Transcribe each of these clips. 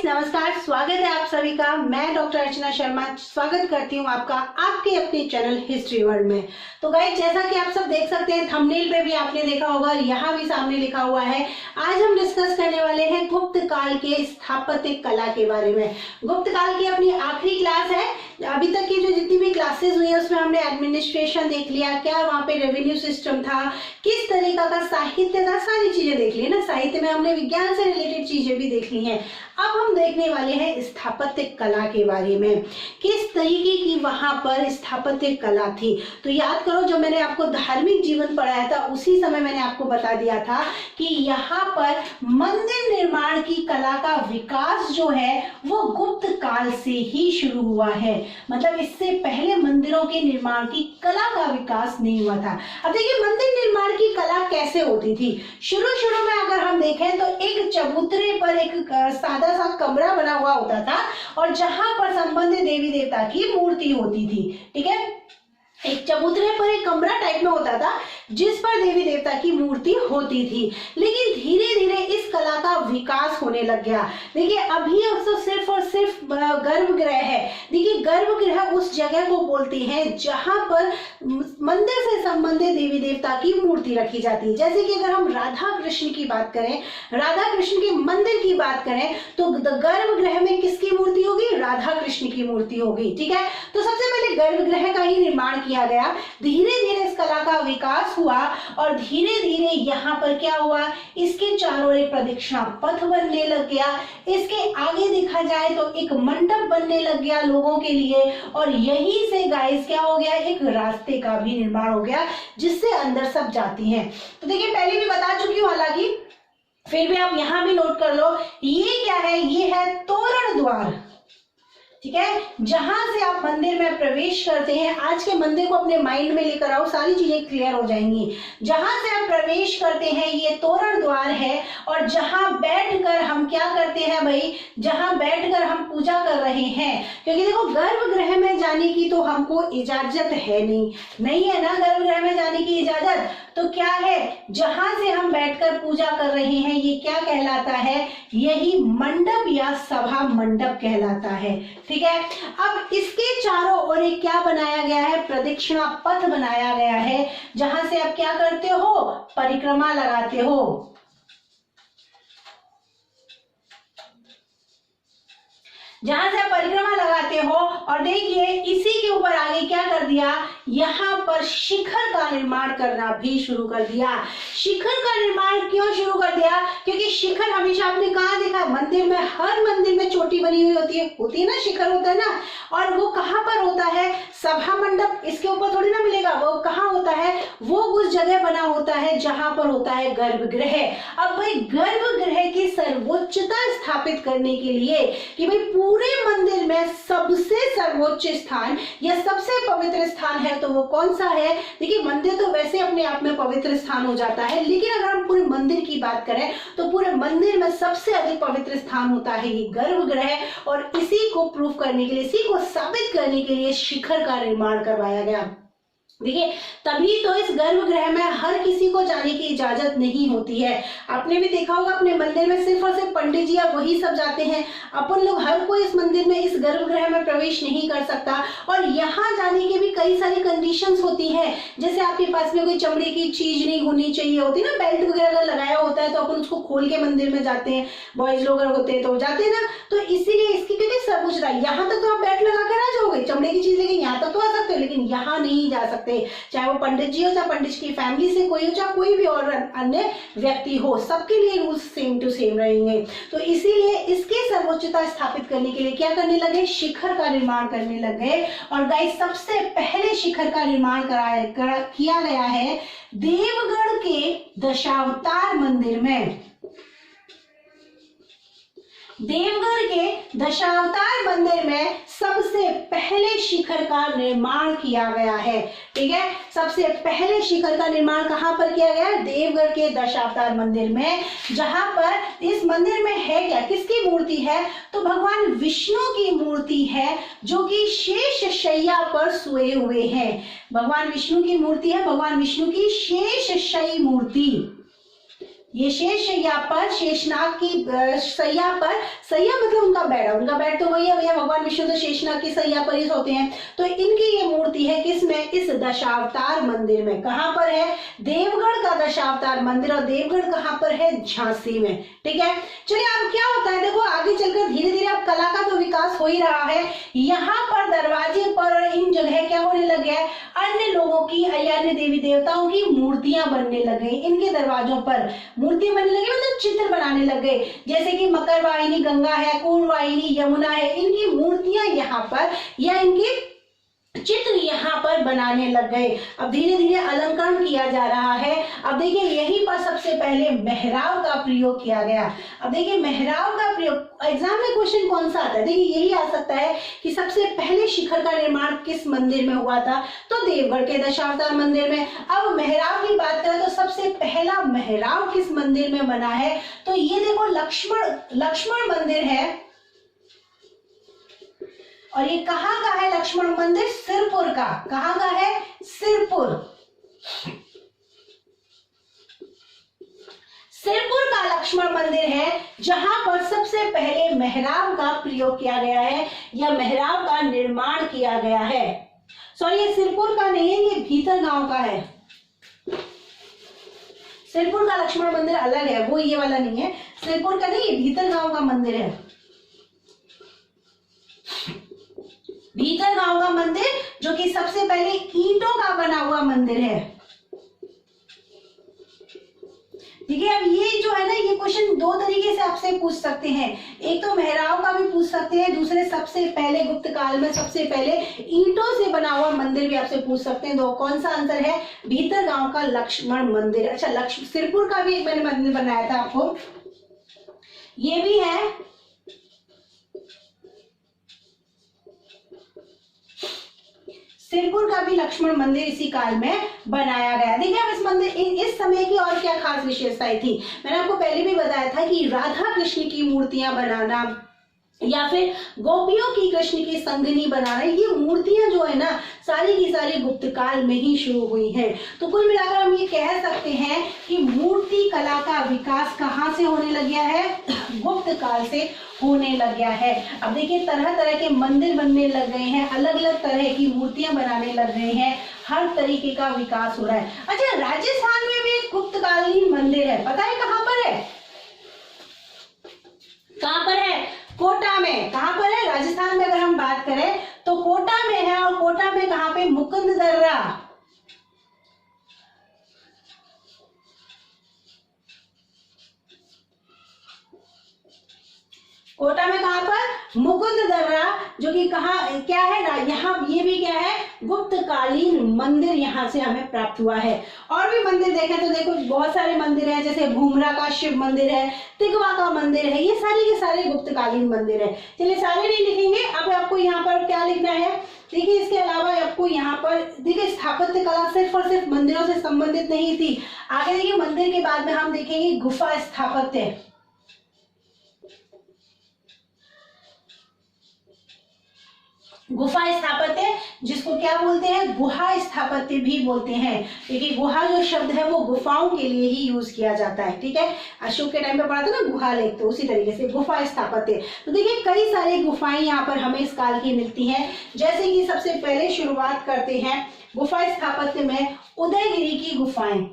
नमस्कार, स्वागत है आप सभी का। मैं डॉक्टर अर्चना शर्मा स्वागत करती हूँ आपका आपके अपने चैनल हिस्ट्री वर्ल्ड में। तो गाइस, जैसा कि आप सब देख सकते हैं, थंबनेल पे भी आपने देखा होगा और यहाँ भी सामने लिखा हुआ है। आज हम डिस्कस करने वाले हैं गुप्त काल के स्थापत्य कला के बारे में। गुप्त काल की अपनी आखिरी क्लास है। अभी तक की जो जितनी भी क्लासेस हुई है उसमें हमने एडमिनिस्ट्रेशन देख लिया, क्या वहाँ पे रेवेन्यू सिस्टम था, किस तरीका का साहित्य था, सारी चीजें देख ली ना। साहित्य में हमने विज्ञान से रिलेटेड चीजें भी देख ली हैं। अब हम देखने वाले हैं स्थापत्य कला के बारे में, किस तरीके की वहां पर स्थापत्य कला थी। तो याद करो, जब मैंने आपको धार्मिक जीवन पढ़ाया था उसी समय मैंने आपको बता दिया था कि यहाँ पर मंदिर निर्माण की कला का विकास जो है वो गुप्त काल से ही शुरू हुआ है। मतलब इससे पहले मंदिरों के निर्माण की कला का विकास नहीं हुआ था। अब देखिए, मंदिर निर्माण की कला कैसे होती थी। शुरू में अगर हम देखें तो एक चबूतरे पर एक सादा सा कमरा बना हुआ होता था और जहां पर संबंधित देवी देवता की मूर्ति होती थी। ठीक है, एक चबूतरे पर एक कमरा टाइप में होता था जिस पर देवी देवता की मूर्ति होती थी। लेकिन धीरे धीरे इस कला का विकास होने लग गया। देखिए, अभी अब तो सिर्फ और सिर्फ गर्भगृह है। देखिए, गर्भगृह उस जगह को बोलते हैं जहां पर मंदिर से संबंधित देवी देवता की मूर्ति रखी जाती है। जैसे कि अगर हम राधा कृष्ण की बात करें, राधा कृष्ण के मंदिर की बात करें तो गर्भगृह में किसकी मूर्ति होगी? राधा कृष्ण की मूर्ति होगी। ठीक है, तो सबसे पहले गर्भगृह का ही निर्माण किया गया। धीरे धीरे इस कला का विकास हुआ और धीरे धीरे यहाँ पर क्या हुआ, इसके चारों एक प्रदक्षिणा पथ बनने लग गया। इसके आगे देखा जाए तो एक मंडप बनने लग गया लोगों के लिए और यहीं से गाइस क्या हो गया, एक रास्ते का भी निर्माण हो गया जिससे अंदर सब जाती हैं। तो देखिए, पहले भी बता चुकी हूँ, हालांकि फिर भी आप यहां भी नोट कर लो, ये क्या है, ये है तोरण द्वार। ठीक है, जहां से आप मंदिर में प्रवेश करते हैं। आज के मंदिर को अपने माइंड में लेकर आओ, सारी चीजें क्लियर हो जाएंगी। जहां से आप प्रवेश करते हैं ये तोरण द्वार है और जहां बैठकर हम क्या करते हैं भाई, जहां बैठकर हम पूजा कर रहे हैं। क्योंकि देखो, गर्भगृह में जाने की तो हमको इजाजत है नहीं है ना, गर्भगृह में जाने की इजाजत। तो क्या है, जहां से हम बैठकर पूजा कर रहे हैं ये क्या कहलाता है, यही मंडप या सभा मंडप कहलाता है। ठीक है, अब इसके चारों ओर एक क्या बनाया गया है, प्रदक्षिणा पथ बनाया गया है जहां से आप क्या करते हो, परिक्रमा लगाते हो। जहां से आप परिक्रमा लगाते हो और देखिए इसी के ऊपर आगे क्या कर दिया, यहाँ पर शिखर का निर्माण करना भी शुरू कर दिया। शिखर का निर्माण क्यों शुरू कर दिया, क्योंकि शिखर हमेशा आपने कहाँ देखा, मंदिर में, हर मंदिर में चोटी बनी हुई होती है ना, शिखर होता है ना। और वो कहाँ पर होता है, सभा मंडप इसके ऊपर थोड़ी ना मिलेगा, वो कहाँ होता है, वो उस जगह बना होता है जहां पर होता है गर्भगृह। अब भाई गर्भगृह की सर्वोच्चता स्थापित करने के लिए कि भाई पूरे मंदिर में सबसे सर्वोच्च स्थान या सबसे पवित्र स्थान है तो वो कौन सा है। देखिए, मंदिर तो वैसे अपने आप में पवित्र स्थान हो जाता है, लेकिन अगर हम पूरे मंदिर की बात करें तो पूरे मंदिर में सबसे अधिक पवित्र स्थान होता है ये गर्भगृह। और इसी को प्रूव करने के लिए, इसी को साबित करने के लिए शिखर का निर्माण करवाया गया। देखिए, तभी तो इस गर्भगृह में हर किसी को जाने की इजाजत नहीं होती है। आपने भी देखा होगा, अपने मंदिर में सिर्फ और सिर्फ पंडित जी या वही सब जाते हैं। अपन लोग हर कोई इस मंदिर में, इस गर्भगृह में प्रवेश नहीं कर सकता। और यहाँ जाने की भी कई सारी कंडीशंस होती हैं। जैसे आपके पास में कोई चमड़े की चीज नहीं होनी चाहिए होती ना, बेल्ट वगैरह लगाया होता है तो अपन उसको खोल के मंदिर में जाते हैं, बॉयज लोग होते हैं तो जाते हैं ना। तो इसीलिए इसकी क्योंकि सब कुछ, यहाँ तक तो आप बेल्ट लगा कर आ जाओगे, चमड़े की चीज लेके यहाँ तक तो आ सकते हो, लेकिन यहाँ नहीं जा सकते, चाहे वो पंडित जी हो, चाहे पंडित की फैमिली से कोई हो, चाहे कोई भी और अन्य व्यक्ति हो, सबके लिए रूल्स सेम टू सेम रहेंगे। तो इसीलिए इसकी सर्वोच्चता स्थापित करने के लिए क्या करने लगे, शिखर का निर्माण करने लगे। और गाइस, सबसे पहले शिखर का निर्माण किया गया है देवगढ़ के दशावतार मंदिर में। देवगढ़ के दशावतार मंदिर में सबसे पहले शिखर का निर्माण किया गया है। ठीक है, सबसे पहले शिखर का निर्माण कहां पर किया गया, देवगढ़ के दशावतार मंदिर में। जहां पर इस मंदिर में है क्या, किसकी मूर्ति है, तो भगवान विष्णु की मूर्ति है जो कि शेष शैया पर सोए हुए हैं। भगवान विष्णु की मूर्ति है, भगवान विष्णु की शेष शयी मूर्ति। ये शेष शैया पर, शेषनाग की सैया पर, सैया मतलब उनका बेड तो वही है भैया, भगवान विष्णु तो शेषनाग की सैया पर ही सोते हैं। तो इनकी ये मूर्ति है किसमें, इस दशावतार मंदिर में। कहां पर है, देवगढ़ का दशावतार मंदिर, और देवगढ़ कहां पर है, झांसी में। ठीक है, चलिए अब क्या होता है, देखो आगे चलकर धीरे धीरे अब कला का तो विकास हो ही रहा है। यहाँ पर दरवाजे पर और इन जगह क्या होने लग गया है, अन्य लोगों की, अन्य देवी देवताओं की मूर्तियां बनने लग गई। इनके दरवाजों पर मूर्तियां बनने लगी, मतलब चित्र बनाने लग गए, जैसे कि मकर वाहिनी गंगा है, पूर्व वाहिनी यमुना है, इनकी मूर्तियां यहाँ पर या इनके चित्र यहाँ पर बनाने लग गए। अब धीरे धीरे अलंकरण किया जा रहा है। अब देखिए यहीं पर सबसे पहले मेहराब का प्रयोग किया गया। अब देखिए मेहराब का प्रयोग, एग्जाम में क्वेश्चन कौन सा आता है, देखिए यही आ सकता है कि सबसे पहले शिखर का निर्माण किस मंदिर में हुआ था, तो देवगढ़ के दशावतार मंदिर में। अब मेहराब की बात करें तो सबसे पहला मेहराब किस मंदिर में बना है, तो ये देखो लक्ष्मण मंदिर है, और ये कहाँ का है लक्ष्मण मंदिर, सिरपुर का। कहाँ का है, सिरपुर। सिरपुर का लक्ष्मण मंदिर है जहां पर सबसे पहले मेहराब का प्रयोग किया गया है या मेहराब का निर्माण किया गया है। सॉरी, ये सिरपुर का नहीं है, ये भीतर गांव का है। सिरपुर का लक्ष्मण मंदिर अलग है, वो ये वाला नहीं है, सिरपुर का नहीं, ये भीतर गांव का मंदिर है। भीतर गांव का मंदिर जो कि सबसे पहले ईंटों का बना हुआ मंदिर है। ठीक है, अब ये जो है ना, ये क्वेश्चन दो तरीके से आपसे पूछ सकते हैं, एक तो मेहराब का भी पूछ सकते हैं, दूसरे सबसे पहले गुप्त काल में सबसे पहले ईंटों से बना हुआ मंदिर भी आपसे पूछ सकते हैं। तो कौन सा आंसर है, भीतर गांव का लक्ष्मण मंदिर। अच्छा, सिरपुर का भी एक मैंने मंदिर बनाया था आपको, ये भी है। सिरपुर का भी लक्ष्मण मंदिर इसी काल में बनाया गया। देखिए अब इस मंदिर, इस समय की और क्या खास विशेषताएं थी, मैंने आपको पहले भी बताया था कि राधा कृष्ण की मूर्तियां बनाना या फिर गोपियों की कृष्ण की संगिनी बनाना, ये मूर्तियां जो है ना सारी की सारी गुप्त काल में ही शुरू हुई हैं। तो कुल मिलाकर हम ये कह सकते हैं कि मूर्ति कला का विकास कहाँ से होने लग गया है, गुप्त काल से होने लग गया है। अब देखिए तरह तरह के मंदिर बनने लग गए हैं, अलग अलग तरह की मूर्तियां बनाने लग गए हैं, हर तरीके का विकास हो रहा है। अच्छा, राजस्थान में भी एक गुप्तकालीन मंदिर है, पता है कहाँ पर है, कहाँ पर है, कोटा में। कहां पर है, राजस्थान में अगर हम बात करें तो कोटा में है, और कोटा में कहां पे, मुकुंद दर्रा। कोटा में कहां पर, मुकुंद दर्रा, जो कि कहा क्या है, यहाँ ये भी क्या है, गुप्तकालीन मंदिर यहाँ से हमें प्राप्त हुआ है। और भी मंदिर देखें तो देखो बहुत सारे मंदिर हैं, जैसे भूमरा का शिव मंदिर है, तिगवा का मंदिर है, ये सारे के सारे गुप्तकालीन मंदिर है। चलिए सारे नहीं लिखेंगे, अब आपको यहाँ पर क्या लिखना है, देखिए इसके अलावा आपको यहाँ पर देखिए स्थापत्य कला सिर्फ और सिर्फ मंदिरों से संबंधित नहीं थी। आगे देखिए मंदिर के बाद में हम देखेंगे गुफा स्थापत्य। गुफा स्थापत्य जिसको क्या बोलते हैं, गुहा स्थापत्य भी बोलते हैं, क्योंकि गुहा जो शब्द है वो गुफाओं के लिए ही यूज किया जाता है। ठीक है, अशोक के टाइम पे पढ़ा था ना गुहा लेख, तो उसी तरीके से गुफा स्थापत्य। तो देखिए कई सारी गुफाएं यहाँ पर हमें इस काल की मिलती हैं, जैसे कि सबसे पहले शुरुआत करते हैं गुफा स्थापत्य में उदयगिरी की गुफाएं।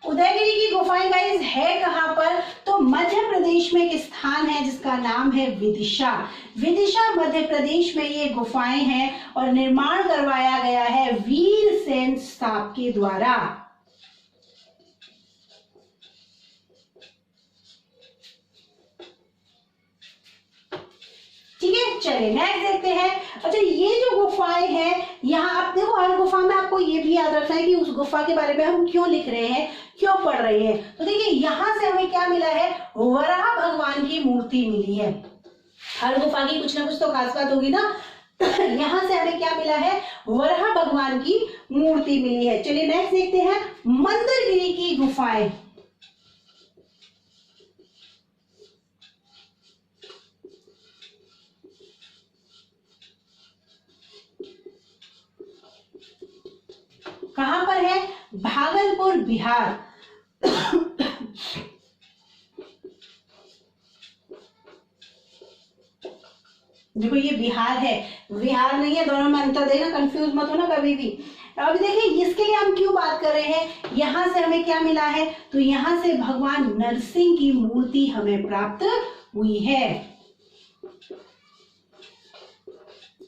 उदयगिरी की गुफाएं गाइस है कहां पर, तो मध्य प्रदेश में एक स्थान है जिसका नाम है विदिशा। विदिशा मध्य प्रदेश में ये गुफाएं हैं और निर्माण करवाया गया है वीरसेन साहब के द्वारा। ठीक है, चलिए नेक्स्ट देखते हैं। अच्छा, ये जो गुफाएं हैं, यहाँ आप देखो हर गुफा में आपको ये भी याद रखना है कि उस गुफा के बारे में हम क्यों लिख रहे हैं, क्यों पढ़ रहे हैं। तो देखिए यहाँ से हमें क्या मिला है, वराह भगवान की मूर्ति मिली है। हर गुफा की कुछ ना कुछ तो खास बात होगी ना। यहाँ से हमें क्या मिला है, वराह भगवान भगवान की मूर्ति मिली है। चलिए नेक्स्ट देखते हैं मंदरगिरी की गुफाएं। कहां पर है? भागलपुर बिहार। देखो ये बिहार है, बिहार नहीं है, दोनों में अंतर देना, कंफ्यूज मत होना कभी भी। अब देखिए इसके लिए हम क्यों बात कर रहे हैं, यहां से हमें क्या मिला है, तो यहां से भगवान नरसिंह की मूर्ति हमें प्राप्त हुई है।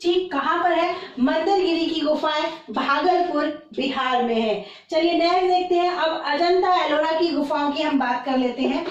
ठीक, कहां पर है? मंदरगिरी की गुफाएं भागलपुर बिहार में है। चलिए नेक्स्ट देखते हैं, अब अजंता एलोरा की गुफाओं की हम बात कर लेते हैं।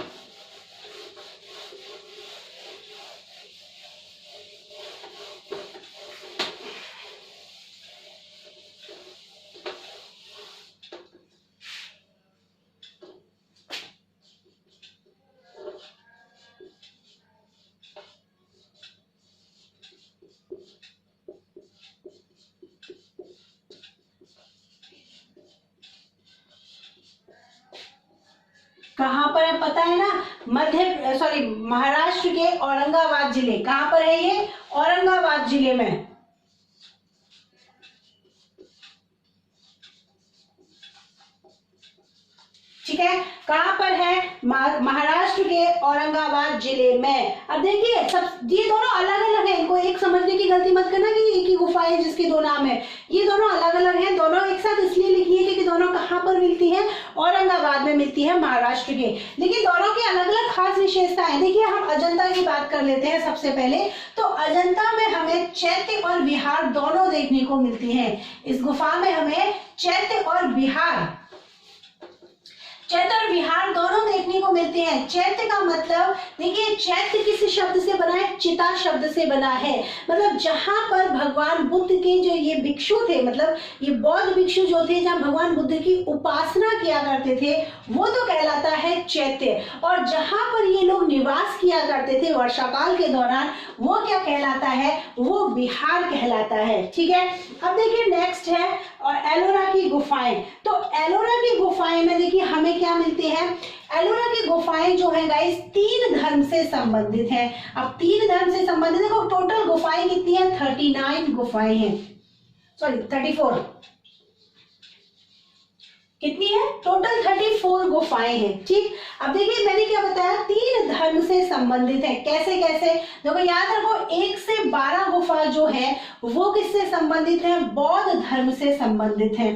कहां पर है पता है ना? महाराष्ट्र के औरंगाबाद जिले। कहां पर है ये? औरंगाबाद जिले में। ठीक है, कहां पर है? महाराष्ट्र के औरंगाबाद जिले में। अब देखिए सब ये दोनों अलग अलग है, इनको एक समझने की गलती मत करना कि एक ही गुफा है जिसके दो नाम है। ये दोनों अलग अलग हैं, दोनों एक साथ इसलिए लिखी है क्योंकि दोनों कहां पर मिलती है? औरंगाबाद में मिलती है, महाराष्ट्र के। लेकिन दोनों की अलग अलग खास विशेषताएं। देखिए हम अजंता की बात कर लेते हैं सबसे पहले। तो अजंता में हमें चैत्य और विहार दोनों देखने को मिलती है। इस गुफा में हमें चैत्य और विहार दोनों देखने को मिलते हैं। चैत्य का मतलब देखिए, चैत्य किस शब्द से बना है? चिता शब्द से बना है। मतलब जहां पर भगवान बुद्ध के जो ये भिक्षु थे, मतलब ये बौद्ध भिक्षु जो थे, जहां भगवान बुद्ध की उपासना किया करते थे, वो तो कहलाता है चैत्य। और जहां पर ये लोग निवास किया करते थे वर्षाकाल के दौरान, वो क्या कहलाता है? वो विहार कहलाता है। ठीक है, अब देखिए नेक्स्ट है और एलोरा की गुफाएं। तो एलोरा की गुफाएं में देखिए हमें क्या मिलती है? एलोरा की गुफाएं जो है गाइस, 3 धर्म से संबंधित है। अब 3 धर्म से संबंधित देखो, टोटल गुफाएं कितनी है? 39 गुफाएं हैं, सॉरी 34। कितनी है? टोटल 34 गुफाएं हैं। ठीक, अब देखिए मैंने क्या बताया, 3 धर्म से संबंधित है। कैसे कैसे? देखो याद रखो, 1 से 12 गुफा जो है वो किससे संबंधित है? बौद्ध धर्म से संबंधित है।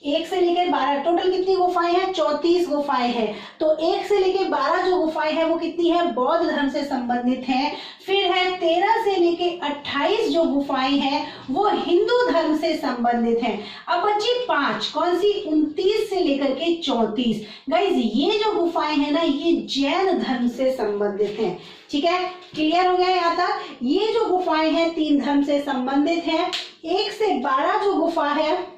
1 से लेकर 12, टोटल कितनी गुफाएं हैं? 34 गुफाएं हैं। तो 1 से लेकर 12 जो गुफाएं हैं वो कितनी है? बौद्ध धर्म से संबंधित है। फिर है 13 से लेकर 28 जो गुफाएं हैं वो हिंदू धर्म से संबंधित हैं। अब बची 5, कौन सी? 29 से लेकर के 34। गाइज ये जो गुफाएं हैं ना, ये जैन धर्म से संबंधित हैं। ठीक है, क्लियर हो गया यहाँ तक? ये जो गुफाएं हैं 3 धर्म से संबंधित है। 1 से 12 जो गुफा है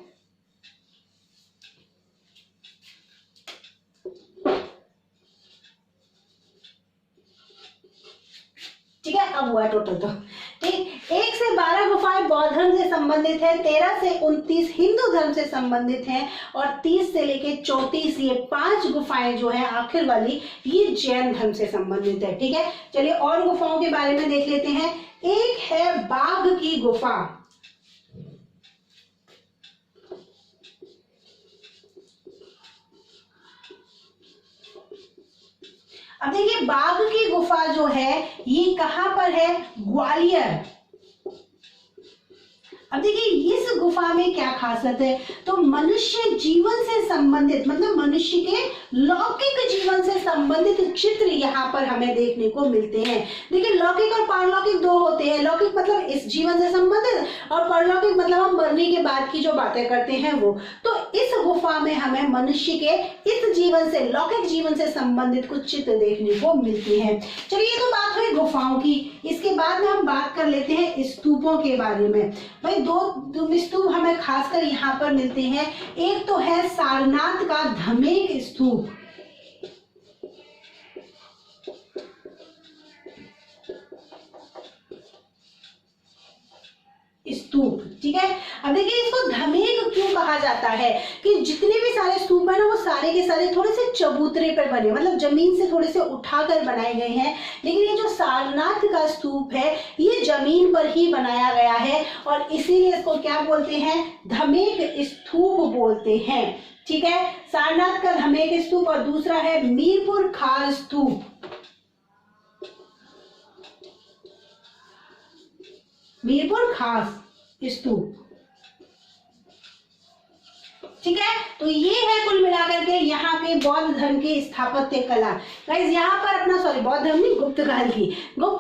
ठीक है, अब हुआ टोटल तो ठीक। 1 से 12 गुफाएं बौद्ध धर्म से संबंधित है, 13 से 29 हिंदू धर्म से संबंधित हैं और 30 से लेके 34 ये 5 गुफाएं जो है आखिर वाली, ये जैन धर्म से संबंधित है। ठीक है, चलिए और गुफाओं के बारे में देख लेते हैं। एक है बाघ की गुफा। अब देखिए बाघ की गुफा जो है ये कहां पर है? ग्वालियर। अब देखिए इस गुफा में क्या खासियत है, तो मनुष्य जीवन से संबंधित, मतलब मनुष्य के लौकिक जीवन से संबंधित चित्र यहाँ पर हमें देखने को मिलते हैं। देखिए लौकिक और पारलौकिक 2 होते हैं। लौकिक मतलब इस जीवन से संबंधित और पारलौकिक मतलब हम मरने के बाद की जो बातें करते हैं वो। तो इस गुफा में हमें मनुष्य के इस जीवन से, लौकिक जीवन से संबंधित कुछ चित्र देखने को मिलते हैं। चलिए ये तो बात हुई गुफाओं की। इसके बाद में हम बात कर लेते हैं स्तूपों के बारे में। भाई 2 स्तूप हमें खासकर यहाँ पर मिलते हैं। एक तो है सारनाथ का धमेक स्तूप। ठीक है, अब देखिए इसको धमेक कहा जाता है कि जितने भी सारे स्तूप है ना वो सारे के सारे थोड़े से चबूतरे पर बने, मतलब जमीन से थोड़े से उठाकर बनाए गए हैं। लेकिन ये जो सारनाथ का स्तूप है ये जमीन पर ही बनाया गया है और इसीलिए इसको क्या बोलते हैं, धमेक स्तूप बोलते हैं। ठीक है, सारनाथ का धमेक स्तूप और दूसरा है मीरपुर खार स्तूप। मीरपुर खास स्तूप। ठीक है, तो ये है कुल मिलाकर के यहाँ पे बौद्ध धर्म की स्थापत्य कला। गाइस यहाँ पर अपना बौद्ध धर्म नहीं, गुप्त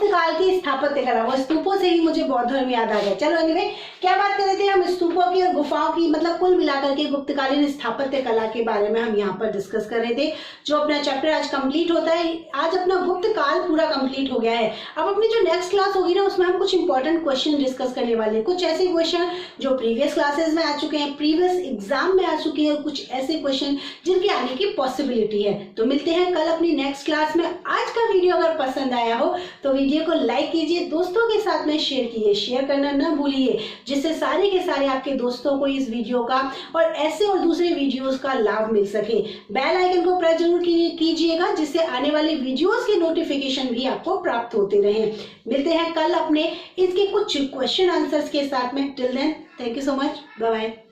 काल की स्थापत्य कला। वो स्तूपों से ही मुझे बौद्ध धर्म याद आ गया। चलो एनीवे, क्या बात कर रहे थे हम, स्तूपों की और गुफाओं की, मतलब कुल मिलाकर के गुप्तकालीन स्थापत्य कला के बारे में हम यहाँ पर डिस्कस कर रहे थे। जो अपना चैप्टर आज कंप्लीट होता है, आज अपना गुप्त काल पूरा कंप्लीट हो गया है। अब अपनी जो नेक्स्ट क्लास होगी ना उसमें हम कुछ इंपॉर्टेंट क्वेश्चन डिस्कस करने वाले हैं, कुछ ऐसे क्वेश्चन जो प्रीवियस क्लासेस में आ चुके हैं, प्रीवियस एग्जाम में आ चुके हैं, कुछ ऐसे क्वेश्चन जिनके आने की पॉसिबिलिटी है। तो मिलते हैं कल अपनी नेक्स्ट क्लास में। आज का वीडियो अगर पसंद आया हो तो वीडियो को लाइक कीजिए, दोस्तों के साथ में शेयर कीजिए, शेयर करना ना भूलिए, जिससे सारे के सारे आपके दोस्तों को इस वीडियो का और ऐसे और दूसरे वीडियोस का लाभ मिल सके। बेल आइकन को प्रेस जरूर कीजिएगा, जिससे आने वाले वीडियोस के नोटिफिकेशन भी आपको प्राप्त होते रहे। मिलते हैं कल अपने इसके कुछ क्वेश्चन आंसर्स के साथ में। Till then, thank you so much, bye bye.